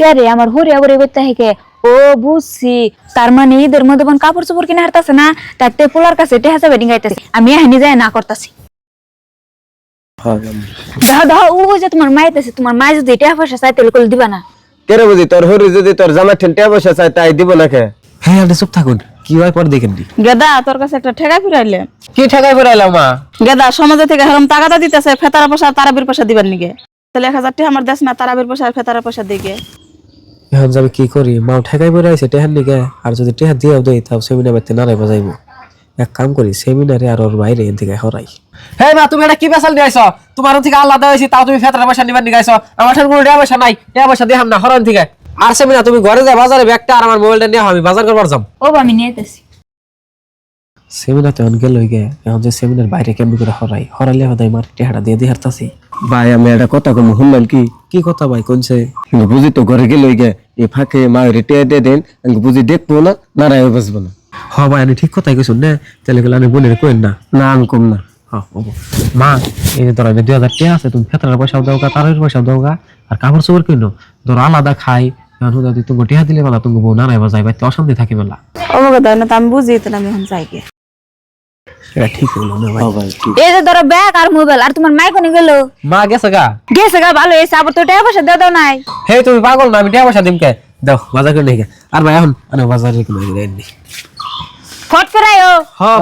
কে রে আমার হরিয়া করে করতে হেকে ও বুঝছি তার মানে ঈদের মধ্যে বোন কাপড় চোপড় কিনে হারতাছে না তাতে পোলার কাছে টেহা যাবে ডিঙ্গাইতেছে আমি এখানে যাই না করতাছি দাও দাও ও যে তোমার মাইতেছে তোমার মাই যদি টেহা পয়সা চাই তাহলে কল দিবা না কেরে বুঝি তোর হরি যদি তোর জামা ঠেলতে বসে চাই তাই দিব না কে? হ্যাঁ আপনি চুপ থাকুন কি হয় পরে দেখেন নি গেদা তোর কাছে একটা ঠেকা ফিরাইলে কি ঠেকাই ফেরাইলাম মা গেদা সমাজে থেকে হারাম টাকাটা দিতেছে ফেতারা পয়সা তারাবির পয়সা দিবার নিগে তাহলে 1000 টাকা আমার দেশ না তারাবির পয়সা আর ফেতারা পয়সা দিকে এখন যাবে কি করি মাও ঠেকাই ফেরাইছে টেহার নিকে আর যদি টেহা দিয়েও দেই তাও সেমিনার বাইতে নারাই বাজাইবো এক কাম করি সেমিনারে আর ওর বাইরে এন থেকে হরাই হ্যাঁ মা তুমি এটা কি বেসাল নিয়ে আইছো তোমার থেকে আলাদা হইছি তাও তুমি ফেতারা পয়সা নিবার নিয়ে আইছো আমার ঠাকুর কোনো টাকা পয়সা নাই টাকা পয়সা দিহাম না হরান থেকে আর সেমিনার তুমি ঘরে যা বাজারে ব্যাগটা আর আমার মোবাইলটা নিয়ে আমি বাজার করবার যাব ও আমি নিয়েতেছি সেমিনার তো গেল গে এখন যে সেমিনার বাইরে কেমনি করে হরাইলে হদাই মার টেহাটা দিয়ে দিয়ে হারতাছি ভাই আমি একটা কথা কম শুনলাম কি কি কথা ভাই কোনছে বুঝি তো ঘরে গেল এই ফাঁকে মা রেটে দিয়ে দেন আমি বুঝি দেখবো না নারায় বসবো না। হ ভাই আমি ঠিক কথাই কইছুন না তাহলে গেলে আমি বলে কইন না না আমি কম না। হ্যাঁ মা এই যে ধরো 2000 টাকা আছে তুমি ফেতরার পয়সা দাও গা তারের পয়সা দাও গা আর কাপড় চোপড় কিনো ধরো আলাদা খাই এখন যদি তুমি টিহা দিলে বেলা তুমি বউ নারাই বাজাই বাইতে অশান্তি থাকি বেলা ও গেদা না তো আমি বুঝি তো আমি এখন যাই গে এটা ঠিক হলো না ভাই ভাই ঠিক এই যে ধরো ব্যাগ আর মোবাইল আর তোমার মাই কোনে গেল মা গেছে গা গেছে গা ভালো এসে আবার তো টাকা পয়সা দাও নাই হে তুমি পাগল না আমি টাকা পয়সা দিমকে দাও বাজার করে নিয়ে আর ভাই এখন বাজারে কোনো নি ফট ফেরাইও হ্যাঁ